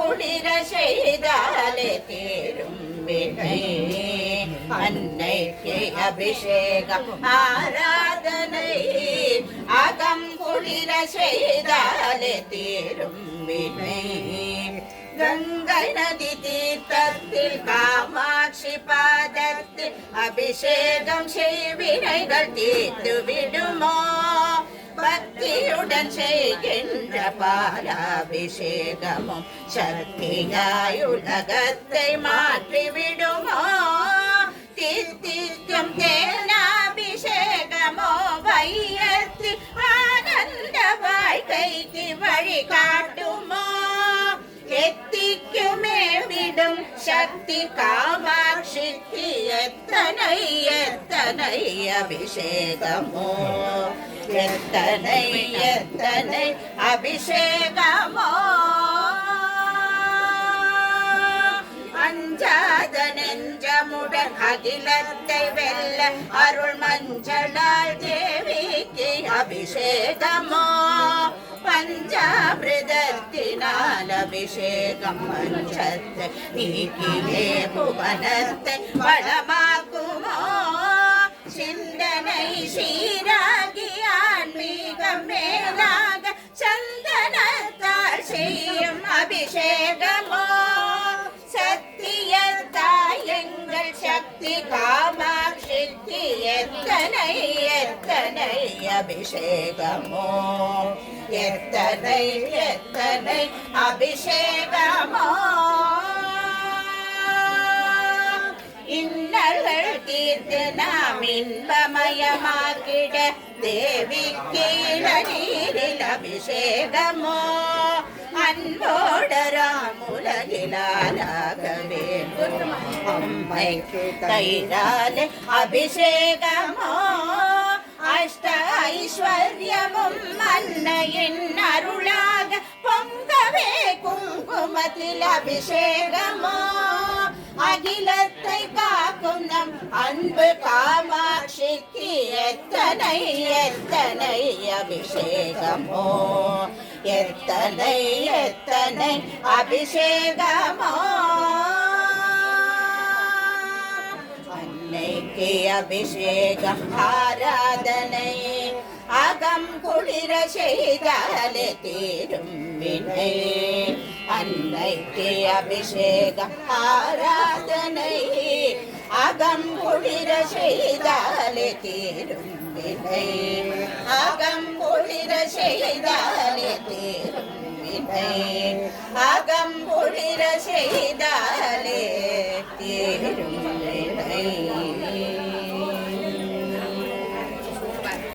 குளிர செய்தாலே தீரும் வினை. அன்னைக்கு அபிஷேகம் ஆராதனை அகம் குளிர செய்தாலே தீரும் வினை. கங்கை நதி தீர்த்தத்தில் காமாட்சி பாதத்தில் அபிஷேகம் செய்வினைகள் தீர்த்து விடுமோ? பக்தியுடன் செய்கின்ற பாலாபிஷேகமும் சக்தியாயுலகத்தை மாற்றிவிடுமோ? தித்திக்கும் தேனாபிஷேகமோ வையத்தில் ஆனந்த வாழ்க்கைக்கு வழிகாட்டுமோ? எத்திக்குமே விடும் சக்தி காமாட்சிக்கு எத்தனை எத்தனை அபிஷேகமோ, எத்தனை எத்தனை அபிஷேகமோ. அஞ்சாத நெஞ்சமுடன் அகிலத்தை வெல்ல அருள் மஞ்சளால் தேவிக்கு அபிஷேகமோ? பஞ்சாமிரதத்தினால் அபிஷேகம் பஞ்சத்தை நீக்கிலே புவனத்தை வளமாக்குமோ? சிந்தனை சீராகி ஆன்மீகம் மேலாக சந்தனத்தால் செய்யும் அபிஷேகமோ? சத்தியத்தாய் எங்கள் சக்தி காமாட்சிக்கு எத்தனை எத்தனை அபிஷேகமோ, எத்தனை எத்தனை அபிஷேகமோ. இன்னல்கள் தீர்த்து நாம் இன்பமயமாக்கிட தேவிக்கு நீரில் அபிஷேகமோ? அன்போடராமுலகிலாக வேண்டும் அம்மைக்கு தயிராலே அபிஷேகமோ? அஷ்ட ஐஸ்வர்யமும் அன்னையின் அருளாக பொங்கவே குங்குமத்தில் அபிஷேகமோ? அகிலத்தை காக்கும் நம் அன்பு காமாட்சிக்கு எத்தனை எத்தனை அபிஷேகமோ, எத்தனை எத்தனை அபிஷேகமோ. அன்னைக்கு அபிஷேகம் ஆராதனை அகம் குளிர செய்தாலே தீரும் வினை. அன்னைக்கு அபிஷேகம் ஆராதனை அகம் குளிர செய்தாலே தீரும் வினை. அகம் குளிர செய்தாலே தீரும் வினை. அகம் குளிர செய்தாலே தீரும் வினை.